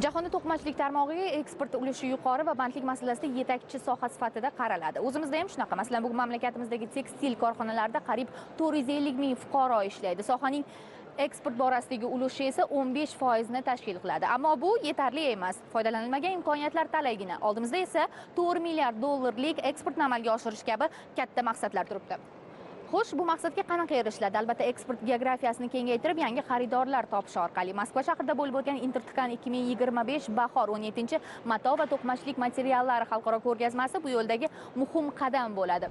Jahonda to'qimachilik tarmog'iga eksport ulushi yuqori va bandlik masalasida yetakchi soha sifatida qaraladi. O'zimizda ham shunaqa. Masalan, bugun mamlakatimizdagi tekstil korxonalarida qariyb 450 ming fuqaro ishlaydi. Sohaning eksport borasidagi ulushi esa 15% ni tashkil qiladi. Ammo bu yetarli emas. Foydalanilmagan imkoniyatlar talaygina. Oldimizda esa 4 milliard dollarlik eksportni amalga oshirish kabi katta maqsadlar turibdi. Xo'sh, bu maqsadga qanaqa erishiladi? Albatta, eksport geografiyasini kengaytirib, yangi xaridorlar topish orqali. Moskva shahrida bo'lib o'tgan Intertikan 2025 bahor 17-mato va to'qimachilik materiallari xalqaro ko'rgazmasi bu yo'ldagi muhim qadam bo'ladi.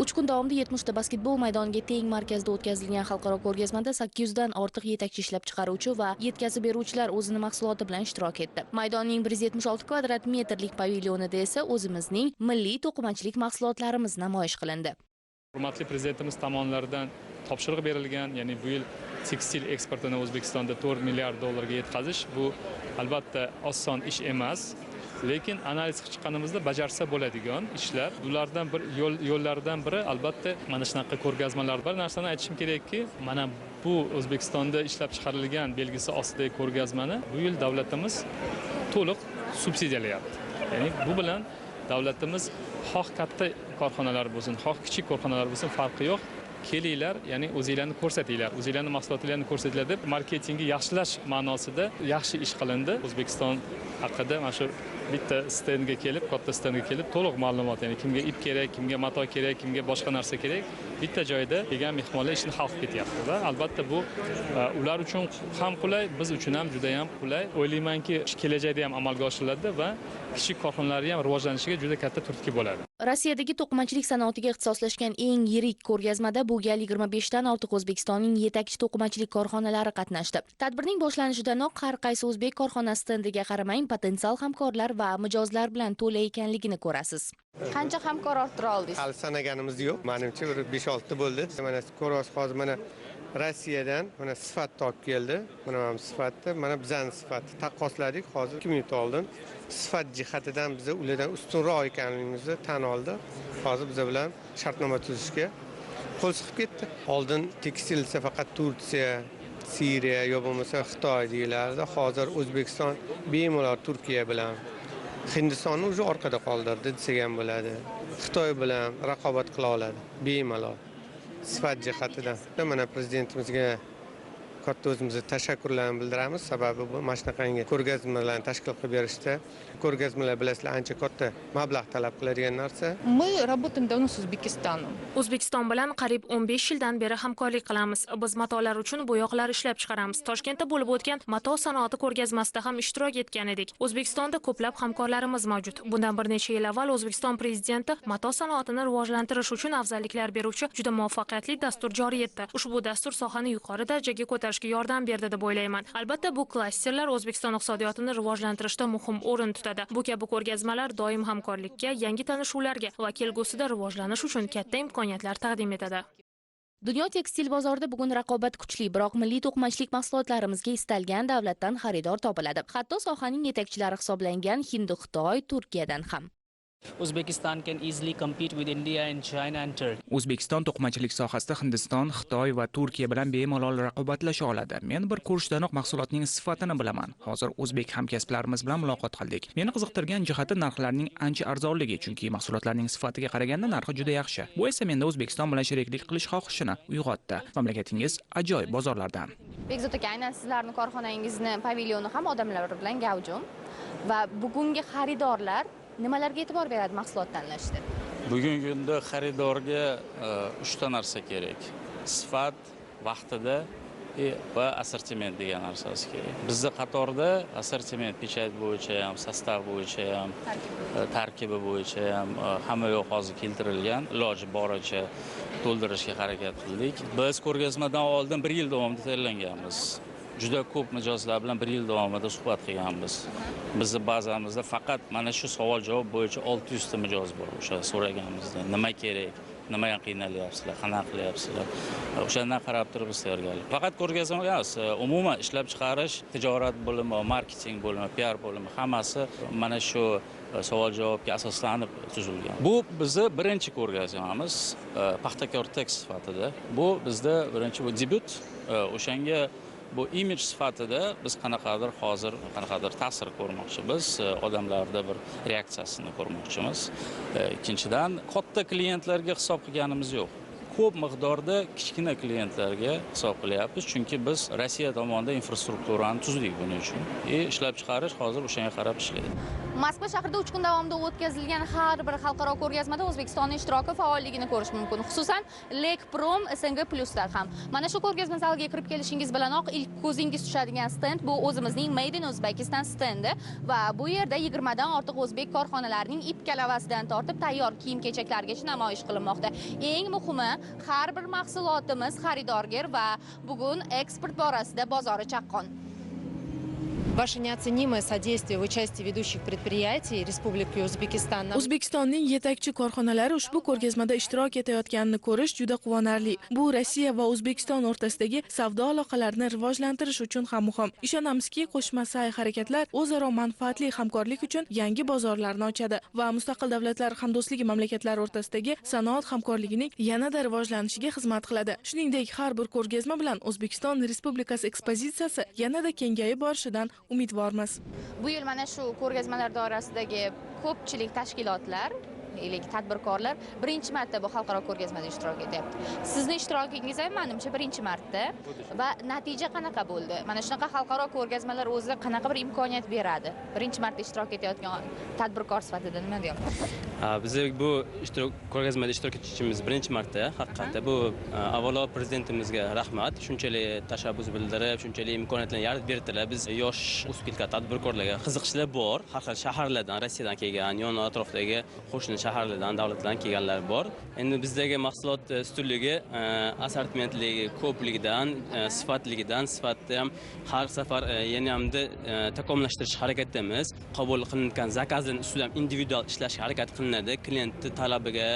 Uch kun davomida 70 ta basketbol maydoniga teng markazda o'tkazilgan xalqaro ko'rgazmada 800 dan ortiq yetakchi ishlab chiqaruvchi va yetkazib beruvchilar o'zini mahsuloti bilan ishtirok etdi. Maydonning 176 kvadrat metrlik pavilyonida esa o'zimizning milliy to'qimachilik mahsulotlarimiz namoyish qilindi. Hurmatli prezidentimiz tomonidan topshiriq berilgan, ya'ni bu yil tekstil eksportini O'zbekistonda 4 milliard dollarga yetkazish bu albatta oson ish emas. Lekin analiz qilib chiqqanimizda bajarsa bo'ladigan ishlar. Ulardan bir yo'llaridan biri albatta mana shunaqa ko'rgazmalar. Bir narsani aytishim kerakki, mana bu O'zbekistonda ishlab chiqarilgan belgisi ostidagi ko'rgazmani bu yil davlatimiz to'liq subsidiyalayapti. Ya'ni bu bilan davlatimiz xoh katta korxonalar bo'lsin, xoh kichik korxonalar bo'lsin farqi yo'q. Kelinglar, ya'ni o'zinglarni ko'rsatinglar, o'zinglarning mahsulotlaringizni ko'rsatinglar deb marketingni yaxshilash ma'nosida yaxshi ish qilindi. O'zbekiston haqida mana shu bitta stendga kelib, katta stendga kelib to'liq ma'lumot, ya'ni kimga ip kerak, kimga mato kerak, kimga boshqa narsa kerak, bitta joyda kelgan mehmonlar ishini hal qilib ketyapti va albatta bu ular uchun ham qulay, biz uchun ham juda ham qulay. O'ylaymanki, kelajakda ham amalga oshiriladi va kichik korxonalar ham rivojlanishiga juda katta turtki bo'ladi. Rossiyadagi to'qimachilik sanoatiga ixtisoslashgan eng yirik ko'rgazmada bu gal 25 dan ortiq O'zbekistonning yetakchi to'qimachilik korxonalari qatnashdi. Tadbirning boshlanishidayoq har qaysi o'zbek korxonasi stendiga qaramang potensial hamkorlar va mijozlar bilan to'la ekanligini ko'rasiz. Qancha hamkor orttira oldingiz? Hali sanaganimiz yo'q. Menimcha bir 5-6 ta bo'ldi. Mana ko'ryapsiz, hozir mana Rossiyadan mana sifat topib keldi. Mana sifatda, mana bizning sifatni taqqosladik. Hozir 2 minut oldin sifat jihatidan biz ulardan ustunroq ekanligimizni tan oldi. Hozir biz bilan shartnoma tuzishga qo'l siqib ketdi. Oldin tekstil faqat Turkiya, Siriya yo bo'lmasa Xitoy deyilardi. Hozir O'zbekiston bemalol Turkiya bilan, Hindistonni o'zi orqada qoldirdi desak ham bo'ladi. Xitoy bilan raqobat qila oladi bemalol. Sifat jihatidan. Mana prezidentimizga katta o'zimizga tashakkurlarni bildiramiz. Sababi bu mana shunaqangi ko'rgazmalarni tashkil qilib berishda. Ko'rgazmalar bilasizlar ancha katta mablag' talab qiladigan narsa. Мы работаем давно с Узбекистаном. O'zbekiston bilan qariyb 15 yildan beri hamkorlik qilamiz. Biz matolar uchun bo'yoqlar ishlab chiqaramiz. Toshkentda bo'lib o'tgan mato sanoati ko'rgazmasida ham ishtirok etgan edik. O'zbekistonda ko'plab hamkorlarimiz mavjud. Bundan bir necha yil avval O'zbekiston prezidenti mato sanoatini rivojlantirish uchun afzalliklar beruvchi juda muvaffaqiyatli dastur joriy etdi. Ushbu dastur sohani yuqori darajaga ko'tarishga yordam berdi deb o'ylayman. Albatta, bu klasterlar O'zbekiston iqtisodiyotini rivojlantirishda muhim o'rin tutadi. Bu kabi ko'rgazmalar doim hamkorlikka, yangi tanishuvlarga va kelgusida rivojlanish uchun katta imkoniyatlar taqdim etadi. Dunyo tekstil bozorida bugun raqobat kuchli, biroq milliy to'qimachilik mahsulotlarimizga istalgan davlatdan xaridor topiladi. Hatto sohaning yetakchilari hisoblangan Hind, Xitoy, Turkiyadan ham. Uzbekistan can easily compete with India and China and Turkey. O'zbekiston to'qimachilik sohasida Hindiston, Xitoy va Turkiya bilan bemalol raqobatlasha oladi. Men bir ko'rishdanoq mahsulotning sifatini bilaman. Hozir o'zbek hamkasblarimiz bilan muloqot qildik. Meni qiziqtirgan jihati narxlarning ancha arzonligi, chunki mahsulotlarning sifatiga qaraganda narxi juda yaxshi. Bu esa menda O'zbekiston bilan sheriklik qilish xohishini uyg'otdi. Mamlakatingiz ajoyib bozorlardan. Bekzod aka, aynan sizlarning korxonangizni pavilyoni ham odamlar bilan gavjum va bugungi xaridorlar nimalarga e'tibor beradi mahsulot tanlashda? Bugungi kunda xaridorga 3 ta narsa kerak. Sifat, vaqtida va assortiment degan narsasi kerak. Bizda qatorda assortiment pechat bo'yicha ham, sostav bo'yicha ham, tarkibi bo'yicha ham hamma yo'q hozir keltirilgan. Iloji boricha to'ldirishga harakat qildik. Biz ko'rgazmadan oldin 1 yil davomida tayyorlanganmiz. Juda ko'p mijozlar bilan 1 yil davomida suhbat qilganmiz. Bizning bazamizda faqat mana shu savol-javob bo'yicha 600 ta mijoz bor. O'sha so'raganimizda nima kerak, nimaga qiynalyapsizlar, qanaqa qilyapsizlar. O'shandan qarab turib biz tayyorgarlik. Faqat ko'rgazma emas, umuman ishlab chiqarish, tijorat bo'limi, marketing bo'limi, PR bo'limi hammasi mana shu savol-javobga asoslanib tuzilgan. Bu bizni birinchi ko'rgazmamiz Paxtakor-Tex sifatida. Bu bizda birinchi debyut. O'shanga bu imij sifatida biz qanaqadir ta'sir ko'rmoqchimiz, odamlarda bir reaksiyasini ko'rmoqchimiz. Ikkinchidan, katta klientlarga hisob qilganimiz yo'q. Ko'p miqdorda kichkina klientlarga hisob qilyapmiz, chunki biz Rossiya tomonidan infrastrukturani tuzdik buning uchun. Ishlab chiqarish hozir o'shanga qarab ishlaydi. Moskva shahrida 3 kun davomida o'tkazilgan har bir xalqaro ko'rgazmada O'zbekistonning ishtiroki faolligini ko'rish mumkin. Xususan, Lekprom SNG Plus'da ham. Mana shu ko'rgazma zaliga kirib kelishingiz bilanoq ilk ko'zingiz tushadigan stend bu o'zimizning Made in Uzbekistan stendi va bu yerda 20 dan ortiq o'zbek korxonalarining ip kalavasidan tortib tayyor kiyim-kechaklargacha namoyish qilinmoqda. Eng muhimi, har bir mahsulotimiz xaridorgir va bugun eksport borasida bozori chaqqon. Ваше неоценимое содействие в участии ведущих предприятий Республики Узбекистан. O'zbekistonning yetakchi korxonalari ushbu ko'rgazmada ishtirok etayotganini ko'rish juda quvonarli. Bu Rossiya va O'zbekiston o'rtasidagi savdo aloqalarini rivojlantirish uchun ham muhim. Ishonamizki, qo'shma sa'y-harakatlar o'zaro manfaatli hamkorlik uchun yangi bozorlarni ochadi va mustaqil davlatlar hamdo'stligi mamlakatlari o'rtasidagi sanoat hamkorligining yanada rivojlanishiga xizmat qiladi. Shuningdek, har bir ko'rgazma bilan O'zbekiston Respublikasi ekspozitsiyasi yanada kengayib borishidan umidvormiz. Bu yil mana shu ko'rgazmalar doirasidagi ko'pchilik tashkilotlar, tadbirkorlar birinchi marta bu xalqaro ko'rgazmada ishtirok etyapti. Sizning ishtirokingiz ham menimcha birinchi marta va natija qanaqa bo'ldi? Mana shunaqa xalqaro ko'rgazmalar o'zi qanaqa bir imkoniyat beradi? Birinchi marta ishtirok etayotgan tadbirkor sifatida nima deyapsiz? Biz bu ko'rgazmada ishtirok etishimiz birinchi marta. Haqiqatda bu avvalo prezidentimizga rahmat. Shunchalik tashabbus bildirib, shunchalik imkoniyatlarni yaratib berdilar. Biz yosh o'zbek tadbirkorlarga qiziqishlar bor. Har xil shaharlardan, Rossiyadan kelgan, yon atrofdagi qo'shni shaharlardan, davlatlardan kelganlar bor. Endi bizdagi mahsulot ustunligi, assortimentligi, ko'pligidan, sifatda ham har safar yana-hamda takomillashtirish harakatidamiz. Qabul qilingan zakazning ustida ham individual ishlashga harakat qilinadi. Klientni talabiga,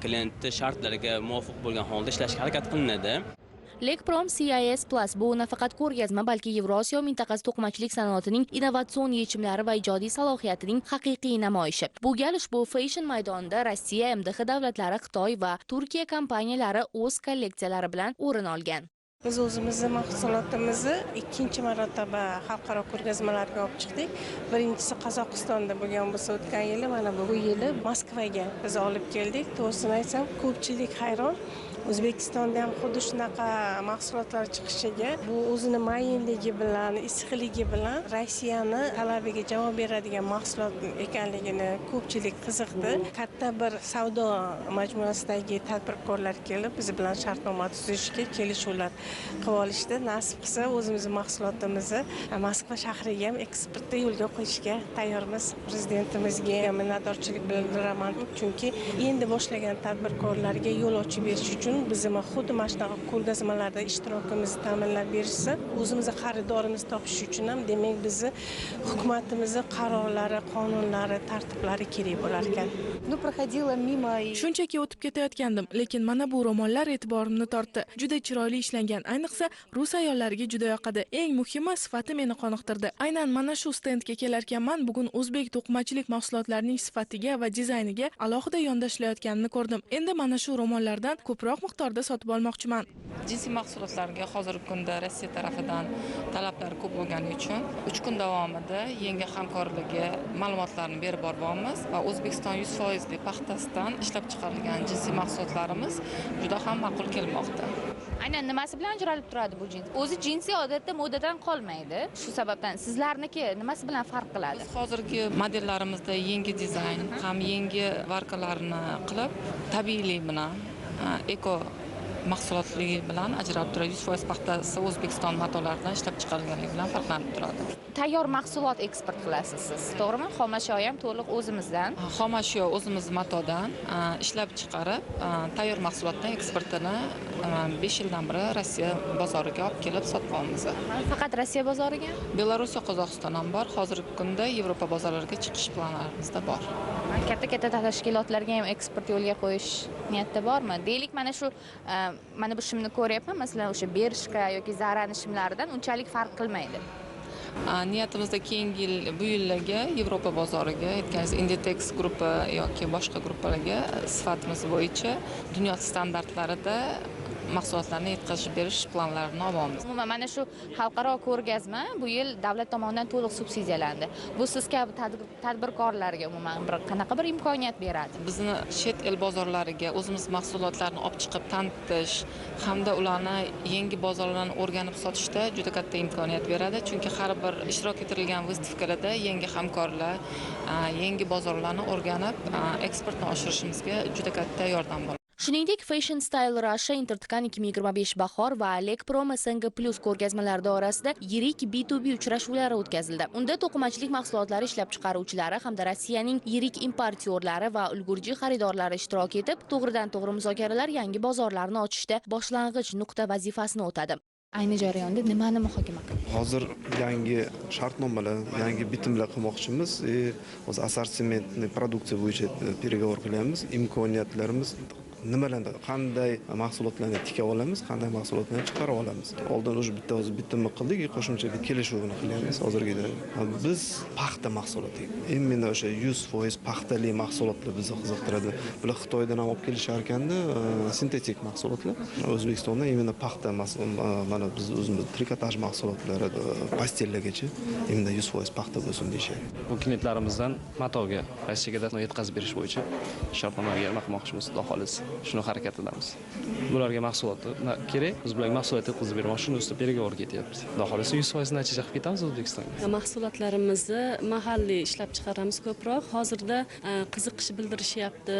klientni shartlariga muvofiq bo'lgan holda ishlashga harakat qilinadi. Lekprom CIS Plus bu nafaqat ko'rgazma, balki Yevrosiyo mintaqasi to'qimachilik sanoatining innovatsion yechimlari va ijodiy salohiyatining haqiqiy namoyishi. Bu gal ushbu fashion maydonida Rossiya, MDH davlatlari, Xitoy va Turkiya kompaniyalari o'z kolleksiyalari bilan o'rin olgan. Biz o'zimizning mahsulotimizni ikkinchi marotaba xalqaro ko'rgazmalarga olib chiqdik. Birinchisi Qozog'istonda bo'lgan bo'lsa, o'tgan yili, mana bu yili Moskvaga biz olib keldik. To'g'risini aytsam, ko'pchilik hayron. O'zbekistonda ham xuddi shunaqa mahsulotlar chiqishiga, bu o'zini mayinligi bilan, issiqligi bilan Rossiyani talabiga javob beradigan mahsulot ekanligini ko'pchilik qiziqdi. Katta bir savdo majmuasidagi tadbirkorlar kelib, biz bilan shartnoma tuzishga kelishuvlar qilib olishdi. Nasib qilsa, o'zimizning mahsulotimizni Moskva shahriga ham eksportda yo'lga qo'yishga tayyormiz. Prezidentimizga minnatdorchilik bildiraman, chunki endi boshlagan tadbirkorlarga yo'l ochib berish uchun bizim xuddi mana shunaqa ko'rgazmalarda ishtirokimizni ta'minlab berishsa, o'zimizni xaridorimizni topish uchun ham demak bizni hukumatimizni qarorlari, qonunlari, tartiblari kerak bo'lar ekan. Shunchaki o'tib ketayotgandim, lekin mana bu ro'mollar e'tiborimni tortdi. Juda chiroyli ishlangan, ayniqsa rus ayollariga juda yoqadi. Eng muhimi sifati meni qoniqtirdi. Aynan mana shu stendga kelarkanman, bugun o'zbek to'qimachilik mahsulotlarining sifatiga va dizayniga alohida yondashilayotganini ko'rdim. Endi mana shu ro'mollardan ko'proq miqdorda sotib olmoqchiman. Jinsiy mahsulotlarga hozirgi kunda Rossiya tarafidan talablar ko'p bo'lgani uchun 3 kun davomida yangi hamkorligi ma'lumotlarni berib boryapmiz va O'zbekiston 100% paxtasidan ishlab chiqarilgan jinsiy mahsulotlarimiz juda ham ma'qul kelmoqda. Aynan nimasi bilan ajralib turadi bu jins? O'zi jinsiy odatda modadan qolmaydi. Shu sababdan sizlarniki nimasi bilan farq qiladi? Hozirgi modellarimizda yangi dizayn, ham yangi varkalarni qilib, tabiiylik bilan eko mahsulotligi bilan ajralib turadi. 100% paxtasi O'zbekiston matolaridan ishlab chiqarilganligi bilan farqlanib turadi. Tayyor mahsulot eksport qilasiz siz, to'g'rimi? Xomashyo ham to'liq o'zimizdan. Xomashyo o'zimiz matodan ishlab chiqarib, tayyor mahsulotdan eksportini 5 yildan beri Rossiya bozoriga olib kelib sotib olamiz. Faqat Rossiya bozoriga? Belarus va Qozog'iston ham bor. Hozirgi kunda Yevropa bozorlariga chiqish planlarimizda bor. Katta tashkilotlarga ham eksport yo'lga qo'yish niyatda bormi? Deylik, mana bu shimni ko'ryapman, masalan, o'sha Bershka yoki Zarani shimlaridan unchalik farq qilmaydi. Niyatimizda keyingi yil, bu yillarga Yevropa bozoriga, aytganingiz Inditex gruppa yoki boshqa gruppalarga sifatimiz bo'yicha dunyo standartlarida mahsulotlarni yetkazib berish planlarini olamiz. Umuman mana shu xalqaro ko'rgazma bu yil davlat tomonidan to'liq subsidiyalandi. Bu siz kabi tadbirkorlarga umuman qanaqa bir imkoniyat beradi? Bizni chet el bozorlariga o'zimiz mahsulotlarni olib chiqib tanitish hamda ularni yangi bozorlarni o'rganib sotishda juda katta imkoniyat beradi. Chunki har bir ishtirok etilgan выставkalarda yangi hamkorlar, yangi bozorlarni o'rganib, eksportni oshirishimizga juda katta yordam bo'ladi. Shuningdek, Fashion Style Russia, Intertkan 2025 bahor va Alekprom SNG Plus ko'rgazmalari doirasida yirik B2B uchrashuvlari o'tkazildi. Unda to'qimachilik mahsulotlari ishlab chiqaruvchilari hamda Rossiyaning yirik importyorlari va ulgurji xaridorlari ishtirok etib, to'g'ridan-to'g'ri muzokaralar yangi bozorlarni ochishda boshlang'ich nuqta vazifasini o'tadi. Ayni jarayonda nimani muhokama qildik? Hozir yangi shartnomalar, yangi bitimlar qilmoqchimiz. O'z assortimentni produksiya bo'yicha переговор qilyapmiz. Imkoniyatlarimiz nimalarda qanday mahsulotlarni tika olamiz, qanday mahsulotlarni chiqarib olamiz. Oldin o'sha bitimni qildik, qo'shimcha bir kelishuvni qilyapmiz hozirgida. Biz paxta mahsuloti, imенно o'sha 100% paxtali mahsulotlar bizni qiziqtiradi. Bular Xitoydan ham olib kelishar ekanda, sintetik mahsulotlar. O'zbekistonda imенно paxta mana biz o'zimiz trikotaj mahsulotlari, pastellagacha imенно 100% paxta bo'lsin deyshadi. Bu klientlarimizdan matoga, Rossiyaga yetkazib berish bo'yicha shartnomaga qilmoqchimiz, xudo xolisi. Shuni harakat qilamiz. Bularga mahsulot kerak, biz bularga mahsulot yetkazib bermoqchimiz, ustida переговор ketyapti. Xudo xolisi 100% natija qilib ketamiz O'zbekistonga. Mahsulotlarimizni mahalliy ishlab chiqaramiz ko'proq. Hozirda qiziqish bildirishyapti.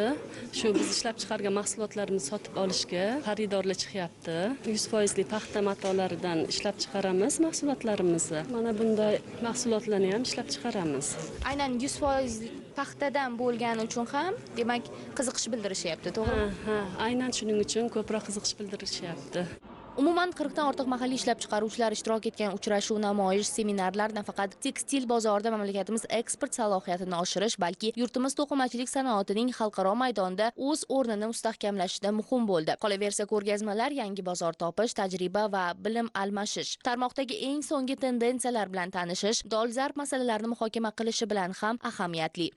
Shu biz ishlab chiqargan mahsulotlarimizni sotib olishga xaridorlar chiqyapti. 100% paxta matolaridan ishlab chiqaramiz mahsulotlarimizni. Mana bunday mahsulotlarni ham ishlab chiqaramiz. Aynan 100% paxtadan bo'lgani uchun ham, demak, qiziqish bildirishyapti, to'g'rimi? Ha, aynan shuning uchun ko'proq qiziqish bildirishyapti. Umuman 40 dan ortiq mahalliy ishlab chiqaruvchilar ishtirok etgan uchrashuv, namoyish, seminarlar nafaqat tekstil bozorida mamlakatimiz eksport salohiyatini oshirish, balki yurtimiz to'qimachilik sanoatining xalqaro maydonda o'z o'rnini mustahkamlashida muhim bo'ldi. Qolaversa, ko'rgazmalar yangi bozor topish, tajriba va bilim almashish, tarmoqdagi eng so'nggi tendensiyalar bilan tanishish, dolzarb masalalarni muhokama qilishi bilan ham ahamiyatli.